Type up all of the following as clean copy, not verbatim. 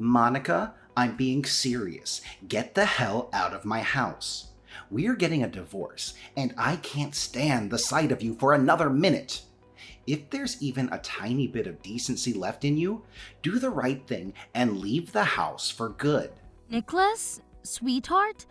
Monica, I'm being serious. Get the hell out of my house. We're getting a divorce, and I can't stand the sight of you for another minute. If there's even a tiny bit of decency left in you, do the right thing and leave the house for good. Nicholas, sweetheart,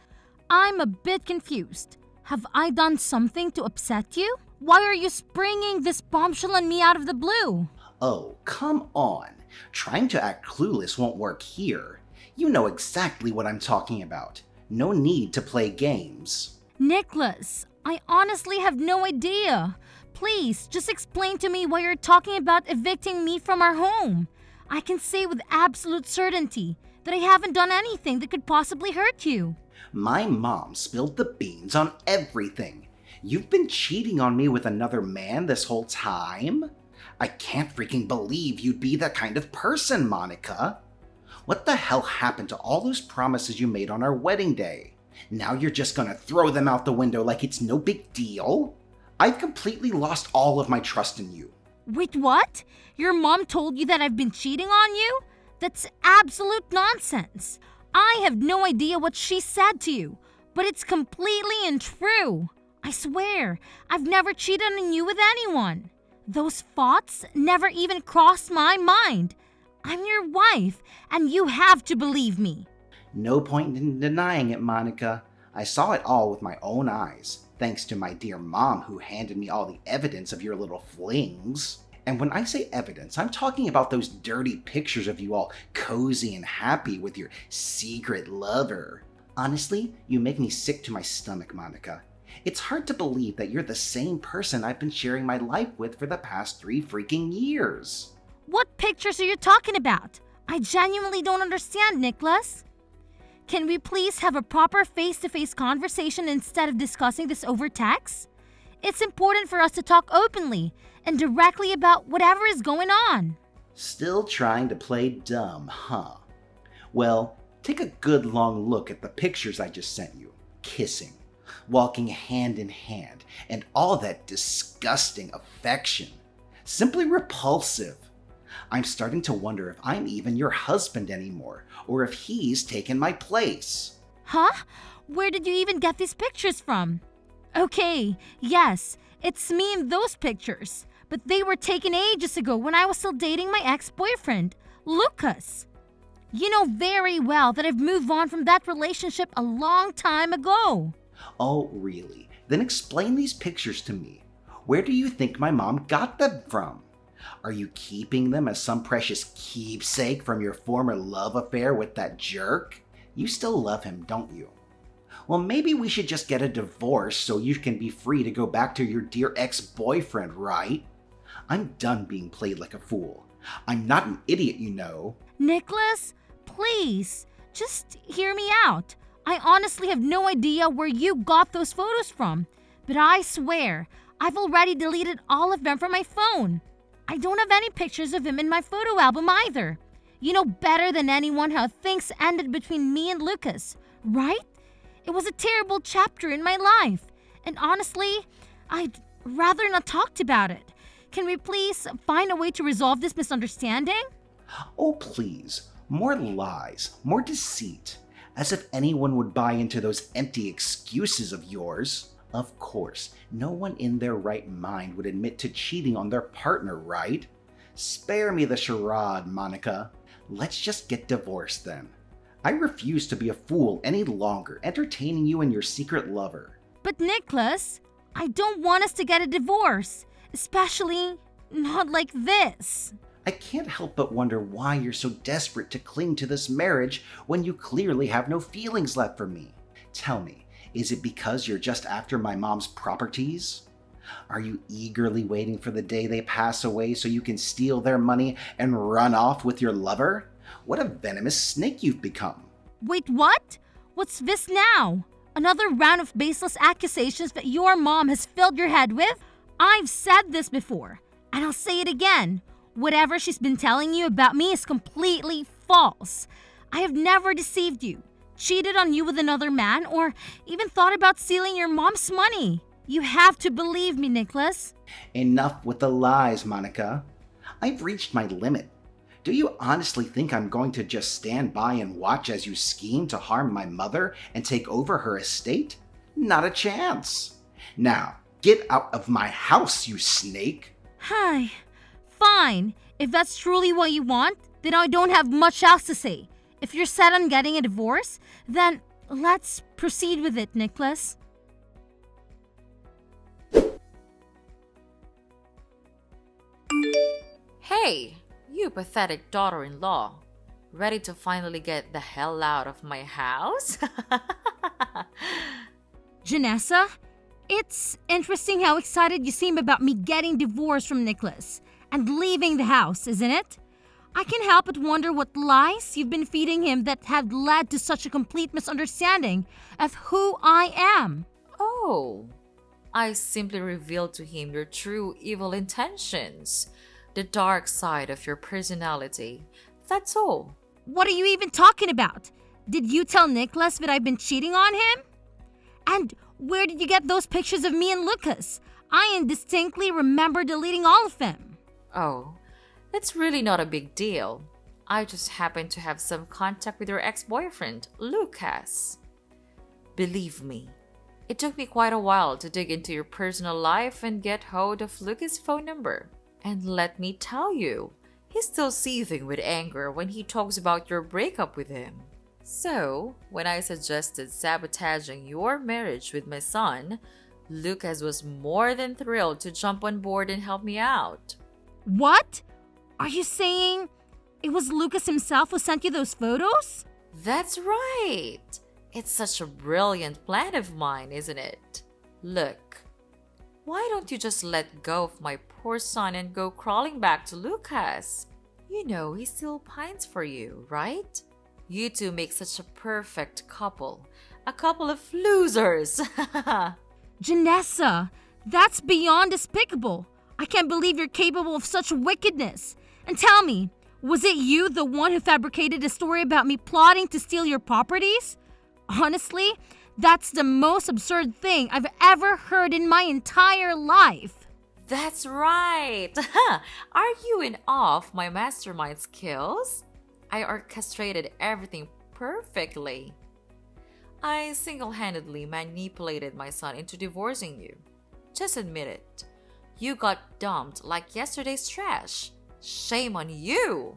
I'm a bit confused. Have I done something to upset you? Why are you springing this bombshell on me out of the blue? Oh, come on. Trying to act clueless won't work here. You know exactly what I'm talking about. No need to play games. Nicholas, I honestly have no idea. Please, just explain to me why you're talking about evicting me from our home. I can say with absolute certainty that I haven't done anything that could possibly hurt you. My mom spilled the beans on everything. You've been cheating on me with another man this whole time? I can't freaking believe you'd be that kind of person, Monica. What the hell happened to all those promises you made on our wedding day? Now you're just gonna throw them out the window like it's no big deal? I've completely lost all of my trust in you. Wait, what? Your mom told you that I've been cheating on you? That's absolute nonsense. I have no idea what she said to you, but it's completely untrue. I swear, I've never cheated on you with anyone. Those thoughts never even crossed my mind. I'm your wife, and you have to believe me. No point in denying it, Monica. I saw it all with my own eyes, thanks to my dear mom who handed me all the evidence of your little flings. And when I say evidence, I'm talking about those dirty pictures of you all cozy and happy with your secret lover. Honestly, you make me sick to my stomach, Monica. It's hard to believe that you're the same person I've been sharing my life with for the past 3 freaking years. What pictures are you talking about? I genuinely don't understand, Nicholas. Can we please have a proper face-to-face conversation instead of discussing this over text? It's important for us to talk openly and directly about whatever is going on. Still trying to play dumb, huh? Well, take a good long look at the pictures I just sent you. Kissing, walking hand in hand, and all that disgusting affection. Simply repulsive. I'm starting to wonder if I'm even your husband anymore, or if he's taken my place. Huh? Where did you even get these pictures from? Okay, yes, it's me in those pictures, but they were taken ages ago when I was still dating my ex-boyfriend, Lucas. You know very well that I've moved on from that relationship a long time ago. Oh, really? Then explain these pictures to me. Where do you think my mom got them from? Are you keeping them as some precious keepsake from your former love affair with that jerk? You still love him, don't you? Well, maybe we should just get a divorce so you can be free to go back to your dear ex-boyfriend, right? I'm done being played like a fool. I'm not an idiot, you know. Nicholas, please, just hear me out. I honestly have no idea where you got those photos from, but I swear, I've already deleted all of them from my phone. I don't have any pictures of him in my photo album either. You know better than anyone how things ended between me and Lucas, right? It was a terrible chapter in my life, and honestly, I'd rather not talk about it. Can we please find a way to resolve this misunderstanding? Oh, please. More lies, more deceit. As if anyone would buy into those empty excuses of yours. Of course, no one in their right mind would admit to cheating on their partner, right? Spare me the charade, Monica. Let's just get divorced then. I refuse to be a fool any longer, entertaining you and your secret lover. But Nicholas, I don't want us to get a divorce, especially not like this. I can't help but wonder why you're so desperate to cling to this marriage when you clearly have no feelings left for me. Tell me, is it because you're just after my mom's properties? Are you eagerly waiting for the day they pass away so you can steal their money and run off with your lover? What a venomous snake you've become. Wait, what? What's this now? Another round of baseless accusations that your mom has filled your head with? I've said this before, and I'll say it again. Whatever she's been telling you about me is completely false. I have never deceived you, cheated on you with another man, or even thought about stealing your mom's money. You have to believe me, Nicholas. Enough with the lies, Monica. I've reached my limit. Do you honestly think I'm going to just stand by and watch as you scheme to harm my mother and take over her estate? Not a chance. Now, get out of my house, you snake! Hi. Fine. If that's truly what you want, then I don't have much else to say. If you're set on getting a divorce, then let's proceed with it, Nicholas. Hey, you pathetic daughter-in-law. Ready to finally get the hell out of my house? Janessa, it's interesting how excited you seem about me getting divorced from Nicholas and leaving the house, isn't it? I can't help but wonder what lies you've been feeding him that have led to such a complete misunderstanding of who I am. Oh, I simply revealed to him your true evil intentions, the dark side of your personality. That's all. What are you even talking about? Did you tell Nicholas that I've been cheating on him? And where did you get those pictures of me and Lucas? I indistinctly remember deleting all of them. Oh, that's really not a big deal. I just happened to have some contact with your ex-boyfriend, Lucas. Believe me, it took me quite a while to dig into your personal life and get hold of Lucas' phone number. And let me tell you, he's still seething with anger when he talks about your breakup with him. So, when I suggested sabotaging your marriage with my son, Lucas was more than thrilled to jump on board and help me out. What? Are you saying it was Lucas himself who sent you those photos? That's right! It's such a brilliant plan of mine, isn't it? Look, why don't you just let go of my poor son and go crawling back to Lucas? You know he still pines for you, right? You two make such a perfect couple. A couple of losers! Janessa, that's beyond despicable. I can't believe you're capable of such wickedness. And tell me, was it you the one who fabricated a story about me plotting to steal your properties? Honestly, that's the most absurd thing I've ever heard in my entire life. That's right! Are you in awe of my mastermind skills? I orchestrated everything perfectly. I single-handedly manipulated my son into divorcing you. Just admit it. You got dumped like yesterday's trash. Shame on you!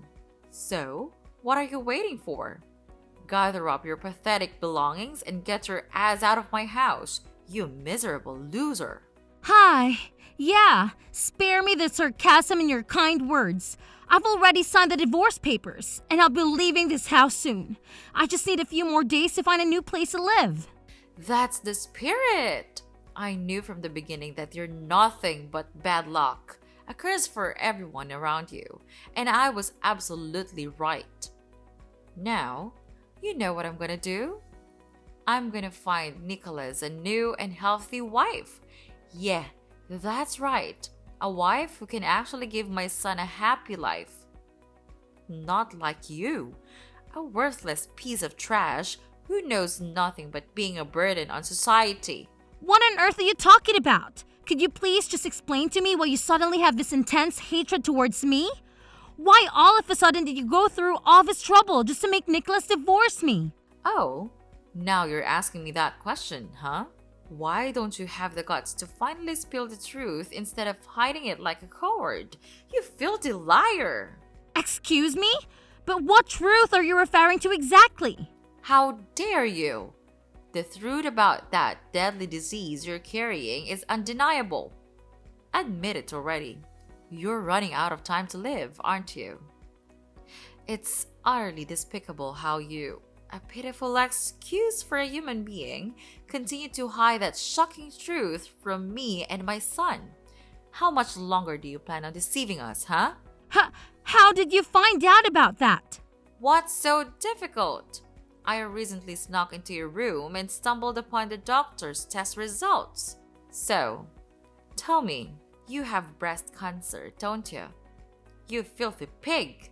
So, what are you waiting for? Gather up your pathetic belongings and get your ass out of my house, you miserable loser. Hi. Yeah, spare me the sarcasm in your kind words. I've already signed the divorce papers, and I'll be leaving this house soon. I just need a few more days to find a new place to live. That's the spirit! I knew from the beginning that you're nothing but bad luck, a curse for everyone around you, and I was absolutely right. Now, you know what I'm gonna do? I'm gonna find Nicholas a new and healthy wife. Yeah, that's right. A wife who can actually give my son a happy life. Not like you, a worthless piece of trash who knows nothing but being a burden on society. What on earth are you talking about? Could you please just explain to me why you suddenly have this intense hatred towards me? Why all of a sudden did you go through all this trouble just to make Nicholas divorce me? Oh, now you're asking me that question, huh? Why don't you have the guts to finally spill the truth instead of hiding it like a coward? You filthy liar! Excuse me? But what truth are you referring to exactly? How dare you? The truth about that deadly disease you're carrying is undeniable. Admit it already. You're running out of time to live, aren't you? It's utterly despicable how you, a pitiful excuse for a human being, continue to hide that shocking truth from me and my son. How much longer do you plan on deceiving us, huh? How did you find out about that? What's so difficult? I recently snuck into your room and stumbled upon the doctor's test results. So, tell me, you have breast cancer, don't you? You filthy pig!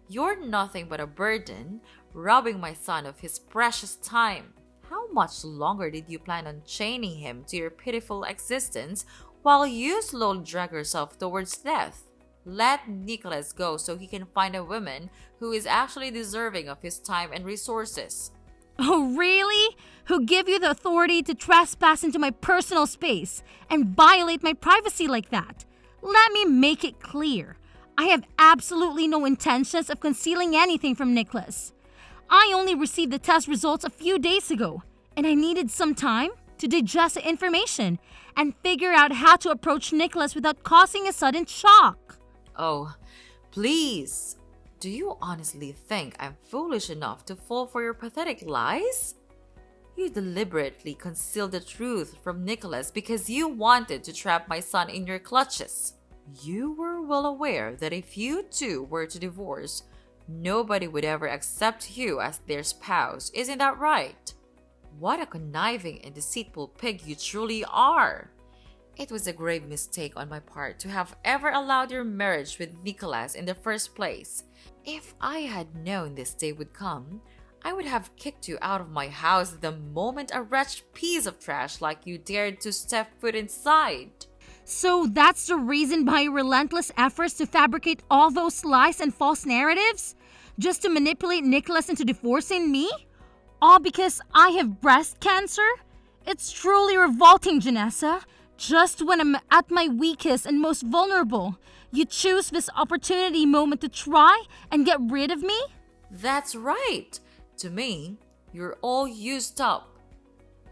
You're nothing but a burden, robbing my son of his precious time. How much longer did you plan on chaining him to your pitiful existence while you slowly drag yourself towards death? Let Nicholas go so he can find a woman who is actually deserving of his time and resources. Oh, really? Who give you the authority to trespass into my personal space and violate my privacy like that? Let me make it clear. I have absolutely no intentions of concealing anything from Nicholas. I only received the test results a few days ago, and I needed some time to digest the information and figure out how to approach Nicholas without causing a sudden shock. Oh, please. Do you honestly think I'm foolish enough to fall for your pathetic lies? You deliberately concealed the truth from Nicholas because you wanted to trap my son in your clutches. You were well aware that if you two were to divorce, nobody would ever accept you as their spouse. Isn't that right? What a conniving and deceitful pig you truly are. It was a grave mistake on my part to have ever allowed your marriage with Nicholas in the first place. If I had known this day would come, I would have kicked you out of my house the moment a wretched piece of trash like you dared to step foot inside. So that's the reason behind your relentless efforts to fabricate all those lies and false narratives? Just to manipulate Nicholas into divorcing me? All because I have breast cancer? It's truly revolting, Janessa. Just when I'm at my weakest and most vulnerable, you choose this opportunity moment to try and get rid of me? That's right. To me, you're all used up.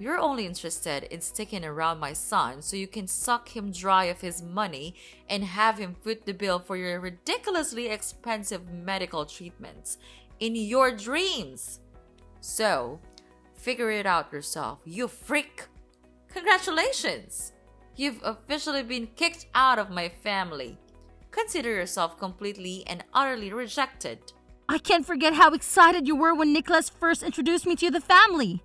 You're only interested in sticking around my son so you can suck him dry of his money and have him foot the bill for your ridiculously expensive medical treatments in your dreams. So, figure it out yourself, you freak. Congratulations! You've officially been kicked out of my family. Consider yourself completely and utterly rejected. I can't forget how excited you were when Nicholas first introduced me to the family.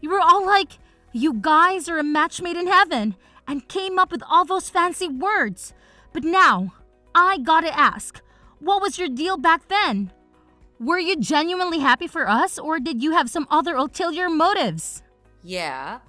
You were all like, "You guys are a match made in heaven," and came up with all those fancy words. But now, I gotta ask, what was your deal back then? Were you genuinely happy for us, or did you have some other ulterior motives? Yeah,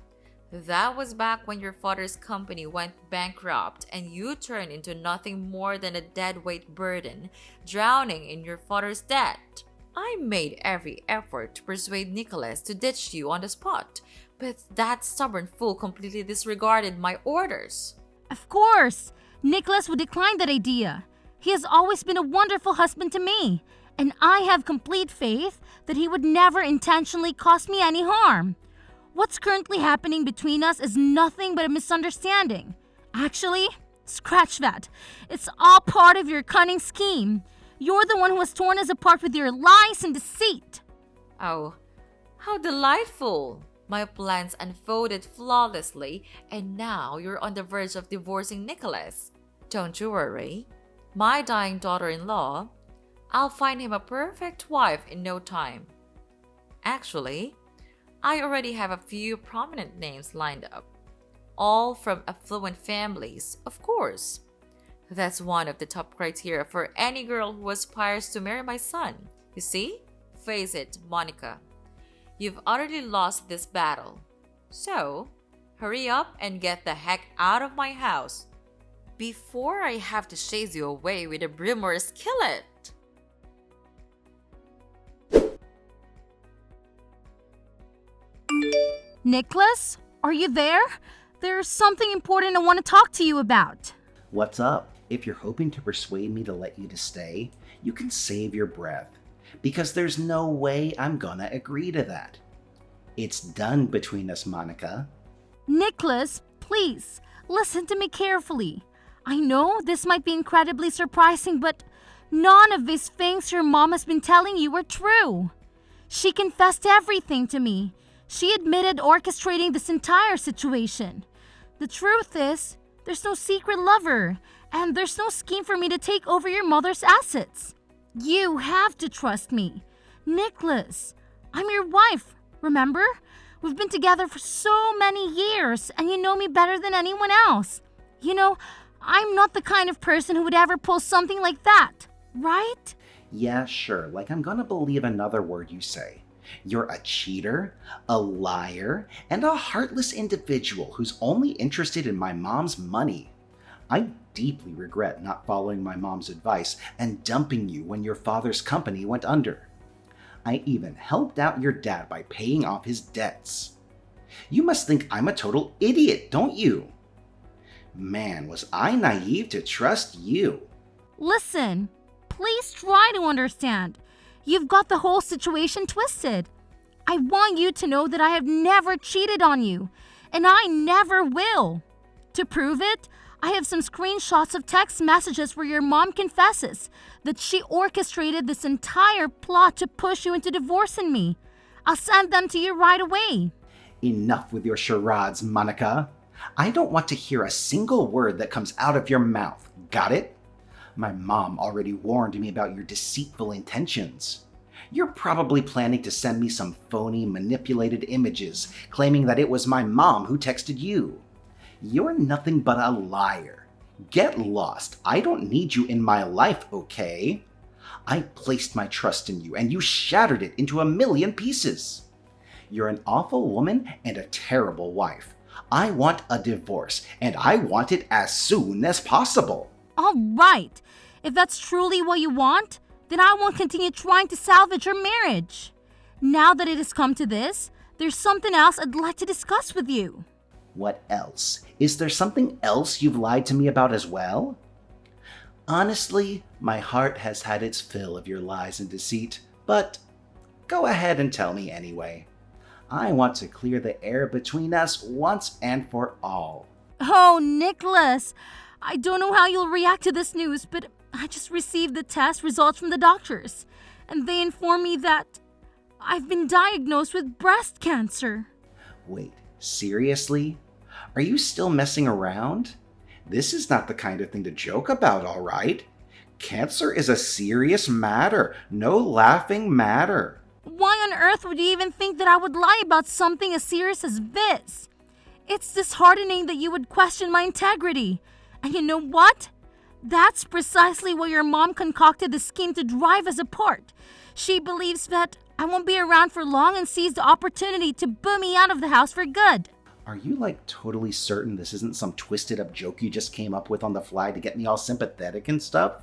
that was back when your father's company went bankrupt and you turned into nothing more than a deadweight burden, drowning in your father's debt. I made every effort to persuade Nicholas to ditch you on the spot, but that stubborn fool completely disregarded my orders. Of course, Nicholas would decline that idea. He has always been a wonderful husband to me, and I have complete faith that he would never intentionally cause me any harm. What's currently happening between us is nothing but a misunderstanding. Actually, scratch that. It's all part of your cunning scheme. You're the one who has torn us apart with your lies and deceit. Oh, how delightful! My plans unfolded flawlessly, and now you're on the verge of divorcing Nicholas. Don't you worry. My dying daughter-in-law, I'll find him a perfect wife in no time. Actually, I already have a few prominent names lined up. All from affluent families, of course. That's one of the top criteria for any girl who aspires to marry my son. You see? Face it, Monica. You've utterly lost this battle. So, hurry up and get the heck out of my house before I have to chase you away with a broom or a skillet. Nicholas, are you there? There's something important I want to talk to you about. What's up? If you're hoping to persuade me to let you to stay, you can save your breath, because there's no way I'm gonna agree to that. It's done between us, Monica. Nicholas, please, listen to me carefully. I know this might be incredibly surprising, but none of these things your mom has been telling you are true. She confessed everything to me. She admitted orchestrating this entire situation. The truth is, there's no secret lover, and there's no scheme for me to take over your mother's assets. You have to trust me. Nicholas, I'm your wife, remember? We've been together for so many years, and you know me better than anyone else. You know, I'm not the kind of person who would ever pull something like that, right? Yeah, sure, like I'm gonna believe another word you say. You're a cheater, a liar, and a heartless individual who's only interested in my mom's money. I deeply regret not following my mom's advice and dumping you when your father's company went under. I even helped out your dad by paying off his debts. You must think I'm a total idiot, don't you? Man, was I naive to trust you. Listen, please try to understand. You've got the whole situation twisted. I want you to know that I have never cheated on you, and I never will. To prove it, I have some screenshots of text messages where your mom confesses that she orchestrated this entire plot to push you into divorcing me. I'll send them to you right away. Enough with your charades, Monica. I don't want to hear a single word that comes out of your mouth. Got it? My mom already warned me about your deceitful intentions. You're probably planning to send me some phony, manipulated images, claiming that it was my mom who texted you. You're nothing but a liar. Get lost. I don't need you in my life, okay? I placed my trust in you, and you shattered it into a million pieces. You're an awful woman and a terrible wife. I want a divorce, and I want it as soon as possible. All right. If that's truly what you want, then I won't continue trying to salvage your marriage. Now that it has come to this, there's something else I'd like to discuss with you. What else? Is there something else you've lied to me about as well? Honestly, my heart has had its fill of your lies and deceit, but go ahead and tell me anyway. I want to clear the air between us once and for all. Oh, Nicholas, I don't know how you'll react to this news, but I just received the test results from the doctors, and they informed me that I've been diagnosed with breast cancer. Wait, seriously? Are you still messing around? This is not the kind of thing to joke about, all right? Cancer is a serious matter, no laughing matter. Why on earth would you even think that I would lie about something as serious as this? It's disheartening that you would question my integrity. And you know what? That's precisely why your mom concocted the scheme to drive us apart. She believes that I won't be around for long and sees the opportunity to boo me out of the house for good. Are you totally certain this isn't some twisted up joke you just came up with on the fly to get me all sympathetic and stuff?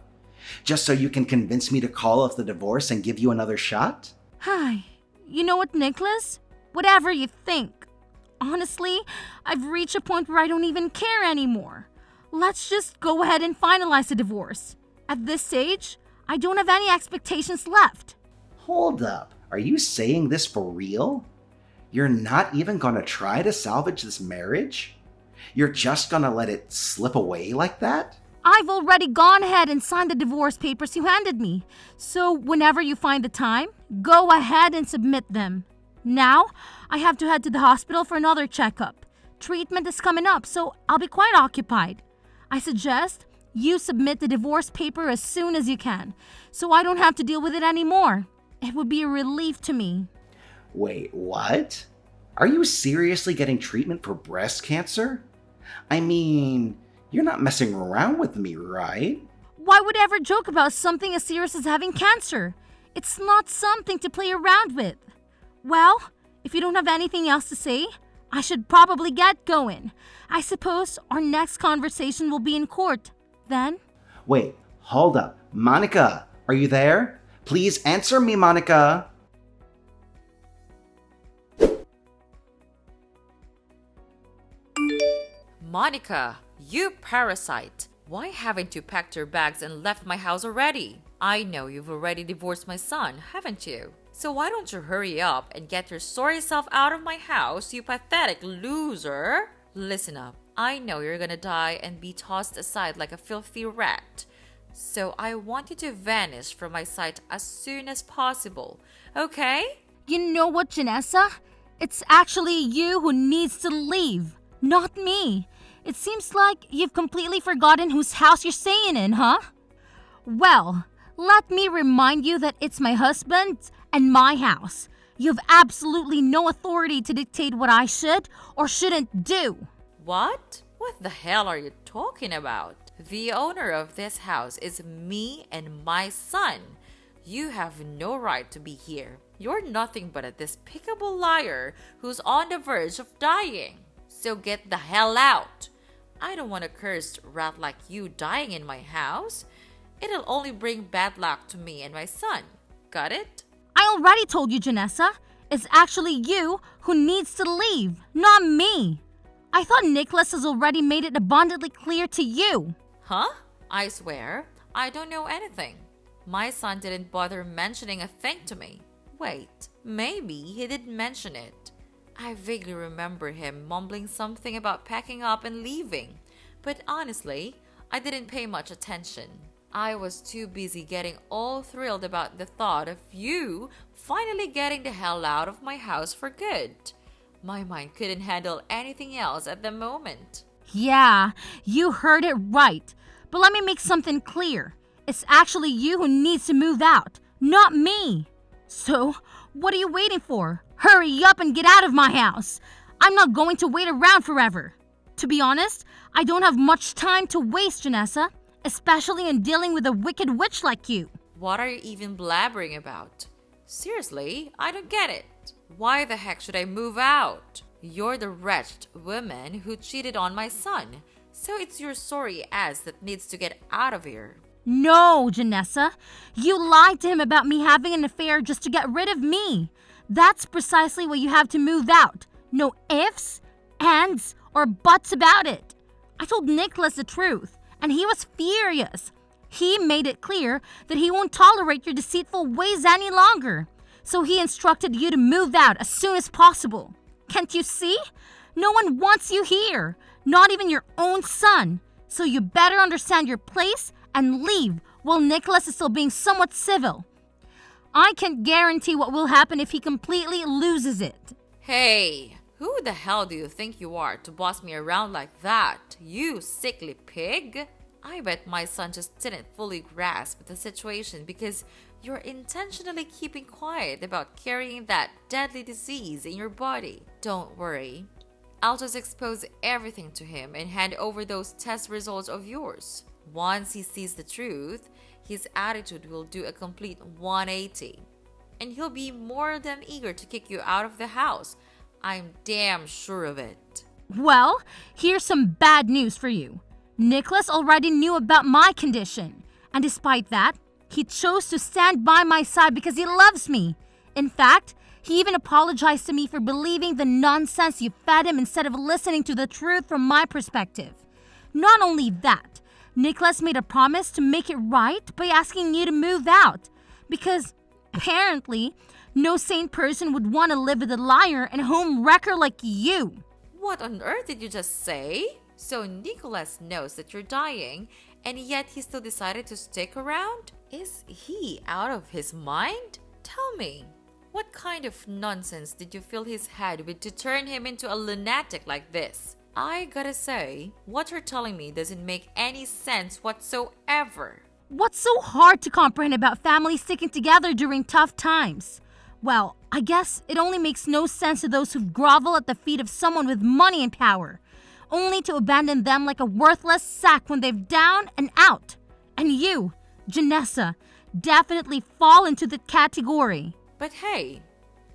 Just so you can convince me to call off the divorce and give you another shot? Hi. You know what, Nicholas? Whatever you think. Honestly, I've reached a point where I don't even care anymore. Let's just go ahead and finalize the divorce. At this stage, I don't have any expectations left. Hold up. Are you saying this for real? You're not even gonna try to salvage this marriage? You're just gonna let it slip away like that? I've already gone ahead and signed the divorce papers you handed me. So whenever you find the time, go ahead and submit them. Now, I have to head to the hospital for another checkup. Treatment is coming up, so I'll be quite occupied. I suggest you submit the divorce paper as soon as you can, so I don't have to deal with it anymore. It would be a relief to me. Wait, what? Are you seriously getting treatment for breast cancer? I mean, you're not messing around with me, right? Why would I ever joke about something as serious as having cancer? It's not something to play around with. Well, if you don't have anything else to say, I should probably get going. I suppose our next conversation will be in court. Then? Wait, hold up. Monica, are you there? Please answer me, Monica. Monica, you parasite. Why haven't you packed your bags and left my house already? I know you've already divorced my son, haven't you? So why don't you hurry up and get your sorry self out of my house, you pathetic loser? Listen up. I know you're gonna die and be tossed aside like a filthy rat. So I want you to vanish from my sight as soon as possible, okay? You know what, Janessa? It's actually you who needs to leave, not me. It seems like you've completely forgotten whose house you're staying in, huh? Well, let me remind you that it's my husband's and my house. You have absolutely no authority to dictate what I should or shouldn't do. What? What the hell are you talking about? The owner of this house is me and my son. You have no right to be here. You're nothing but a despicable liar who's on the verge of dying. So get the hell out. I don't want a cursed rat like you dying in my house. It'll only bring bad luck to me and my son. Got it? I already told you, Janessa. It's actually you who needs to leave, not me. I thought Nicholas has already made it abundantly clear to you. Huh? I swear, I don't know anything. My son didn't bother mentioning a thing to me. Wait, maybe he did mention it. I vaguely remember him mumbling something about packing up and leaving, but honestly, I didn't pay much attention. I was too busy getting all thrilled about the thought of you finally getting the hell out of my house for good. My mind couldn't handle anything else at the moment. Yeah, you heard it right. But let me make something clear. It's actually you who needs to move out, not me. So, what are you waiting for? Hurry up and get out of my house. I'm not going to wait around forever. To be honest, I don't have much time to waste, Janessa, especially in dealing with a wicked witch like you. What are you even blabbering about? Seriously, I don't get it. Why the heck should I move out? You're the wretched woman who cheated on my son, so it's your sorry ass that needs to get out of here. No, Janessa. You lied to him about me having an affair just to get rid of me. That's precisely why you have to move out. No ifs, ands, or buts about it. I told Nicholas the truth, and he was furious. He made it clear that he won't tolerate your deceitful ways any longer. So he instructed you to move out as soon as possible. Can't you see? No one wants you here, not even your own son. So you better understand your place and leave while Nicholas is still being somewhat civil. I can't guarantee what will happen if he completely loses it. Hey, who the hell do you think you are to boss me around like that, you sickly pig? I bet my son just didn't fully grasp the situation because you're intentionally keeping quiet about carrying that deadly disease in your body. Don't worry. I'll just expose everything to him and hand over those test results of yours. Once he sees the truth, his attitude will do a complete 180. And he'll be more than eager to kick you out of the house. I'm damn sure of it. Well, here's some bad news for you. Nicholas already knew about my condition, and despite that, he chose to stand by my side because he loves me. In fact, he even apologized to me for believing the nonsense you fed him instead of listening to the truth from my perspective. Not only that, Nicholas made a promise to make it right by asking you to move out, because apparently, no sane person would want to live with a liar and home wrecker like you. What on earth did you just say? So Nicholas knows that you're dying, and yet he still decided to stick around? Is he out of his mind? Tell me, what kind of nonsense did you fill his head with to turn him into a lunatic like this? I gotta say, what you're telling me doesn't make any sense whatsoever. What's so hard to comprehend about families sticking together during tough times? Well, I guess it only makes no sense to those who grovel at the feet of someone with money and power, only to abandon them like a worthless sack when they've down and out. And you, Janessa, definitely fall into the category. But hey,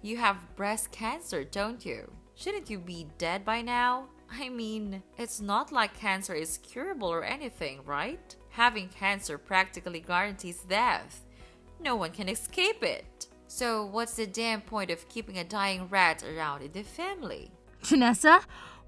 you have breast cancer, don't you? Shouldn't you be dead by now? I mean, it's not like cancer is curable or anything, right? Having cancer practically guarantees death. No one can escape it. So what's the damn point of keeping a dying rat around in the family? Janessa,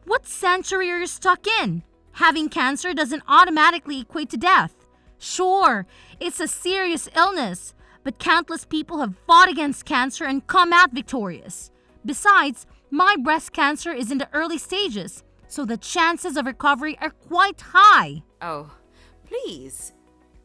what century are you stuck in? Having cancer doesn't automatically equate to death. Sure, it's a serious illness, but countless people have fought against cancer and come out victorious. Besides, my breast cancer is in the early stages, so the chances of recovery are quite high. Oh, please.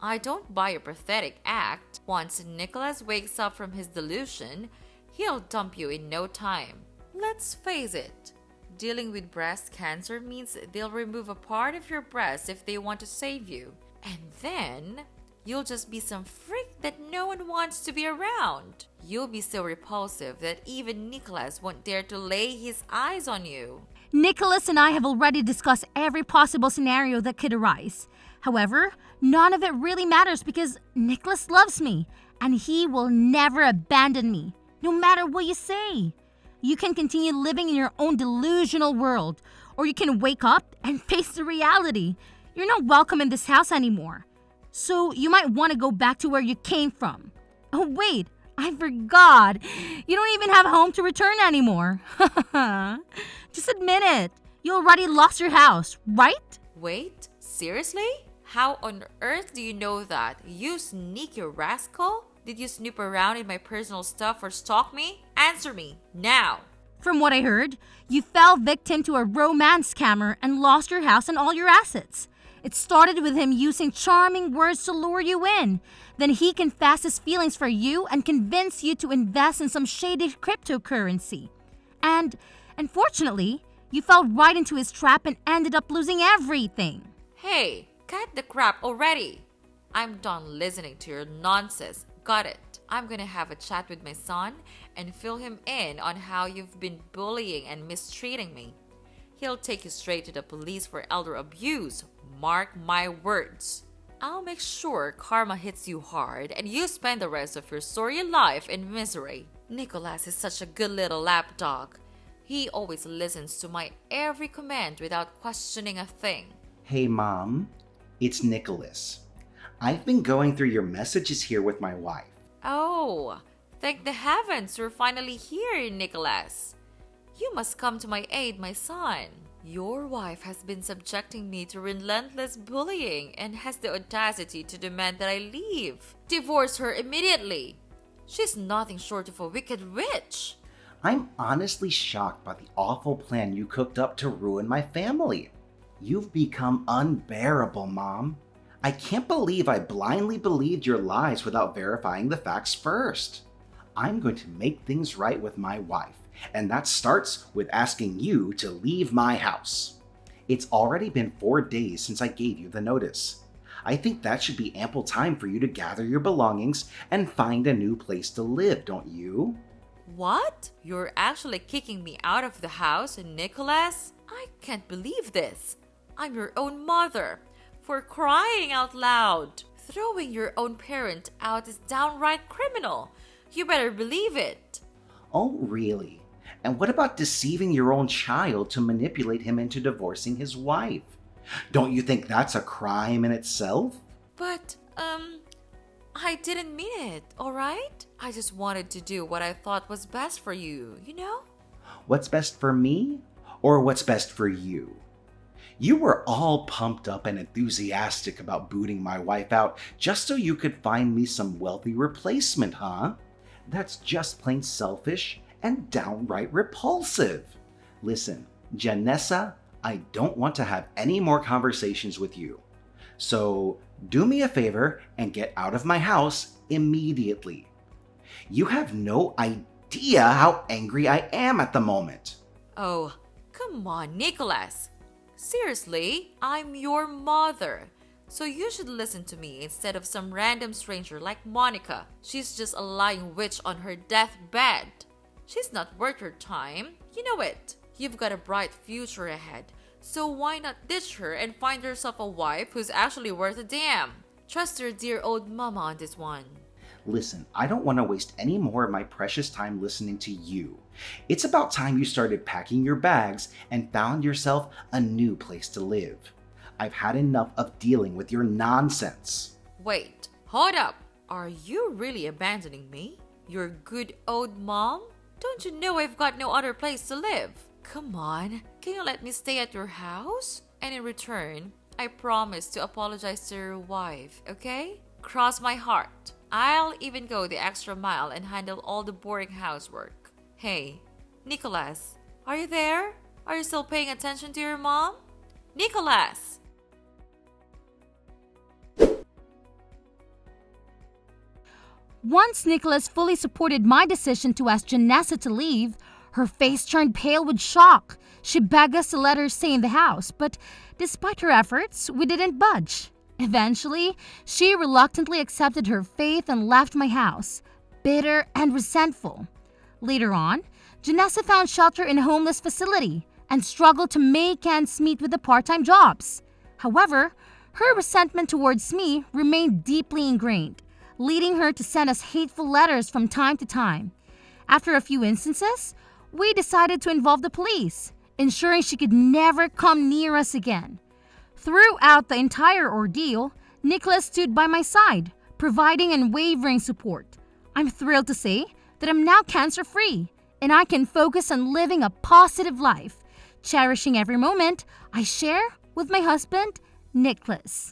I don't buy your pathetic act. Once Nicholas wakes up from his delusion, he'll dump you in no time. Let's face it, dealing with breast cancer means they'll remove a part of your breast if they want to save you. And then, you'll just be some freak that no one wants to be around. You'll be so repulsive that even Nicholas won't dare to lay his eyes on you. Nicholas and I have already discussed every possible scenario that could arise. However, none of it really matters because Nicholas loves me and he will never abandon me, no matter what you say. You can continue living in your own delusional world, or you can wake up and face the reality. You're not welcome in this house anymore. So you might want to go back to where you came from. Oh, wait, I forgot. You don't even have a home to return anymore. Just admit it. You already lost your house, right? Wait, seriously? How on earth do you know that? You sneaky rascal? Did you snoop around in my personal stuff or stalk me? Answer me, now! From what I heard, you fell victim to a romance scammer and lost your house and all your assets. It started with him using charming words to lure you in. Then he confessed his feelings for you and convinced you to invest in some shady cryptocurrency. And, unfortunately, you fell right into his trap and ended up losing everything. Hey, cut the crap already! I'm done listening to your nonsense. Got it. I'm gonna have a chat with my son and fill him in on how you've been bullying and mistreating me. He'll take you straight to the police for elder abuse. Mark my words. I'll make sure karma hits you hard and you spend the rest of your sorry life in misery. Nicholas is such a good little lapdog. He always listens to my every command without questioning a thing. Hey, Mom. It's Nicholas. I've been going through your messages here with my wife. Oh, thank the heavens you're finally here, Nicholas. You must come to my aid, my son. Your wife has been subjecting me to relentless bullying and has the audacity to demand that I leave. Divorce her immediately. She's nothing short of a wicked witch. I'm honestly shocked by the awful plan you cooked up to ruin my family. You've become unbearable, Mom. I can't believe I blindly believed your lies without verifying the facts first. I'm going to make things right with my wife, and that starts with asking you to leave my house. It's already been 4 days since I gave you the notice. I think that should be ample time for you to gather your belongings and find a new place to live, don't you? What? You're actually kicking me out of the house, Nicholas? I can't believe this. I'm your own mother. For crying out loud. Throwing your own parent out is downright criminal. You better believe it. Oh, really? And what about deceiving your own child to manipulate him into divorcing his wife? Don't you think that's a crime in itself? But, I didn't mean it, alright? I just wanted to do what I thought was best for you, you know? What's best for me? Or what's best for you? You were all pumped up and enthusiastic about booting my wife out just so you could find me some wealthy replacement, huh? That's just plain selfish and downright repulsive. Listen, Janessa, I don't want to have any more conversations with you. So do me a favor and get out of my house immediately. You have no idea how angry I am at the moment. Oh, come on, Nicholas. Seriously, I'm your mother. So you should listen to me instead of some random stranger like Monica. She's just a lying witch on her deathbed. She's not worth your time. You know it. You've got a bright future ahead. So why not ditch her and find yourself a wife who's actually worth a damn? Trust your dear old mama on this one. Listen, I don't want to waste any more of my precious time listening to you. It's about time you started packing your bags and found yourself a new place to live. I've had enough of dealing with your nonsense. Wait, hold up. Are you really abandoning me? Your good old mom? Don't you know I've got no other place to live? Come on, can you let me stay at your house? And in return, I promise to apologize to your wife, okay? Cross my heart. I'll even go the extra mile and handle all the boring housework. Hey, Nicholas, are you there? Are you still paying attention to your mom? Nicholas! Once Nicholas fully supported my decision to ask Janessa to leave, her face turned pale with shock. She begged us to let her stay in the house, but despite her efforts, we didn't budge. Eventually, she reluctantly accepted her fate and left my house, bitter and resentful. Later on, Janessa found shelter in a homeless facility and struggled to make ends meet with the part-time jobs. However, her resentment towards me remained deeply ingrained, leading her to send us hateful letters from time to time. After a few instances, we decided to involve the police. ensuring she could never come near us again. Throughout the entire ordeal, Nicholas stood by my side, providing unwavering support. I'm thrilled to say that I'm now cancer-free and I can focus on living a positive life, cherishing every moment I share with my husband, Nicholas.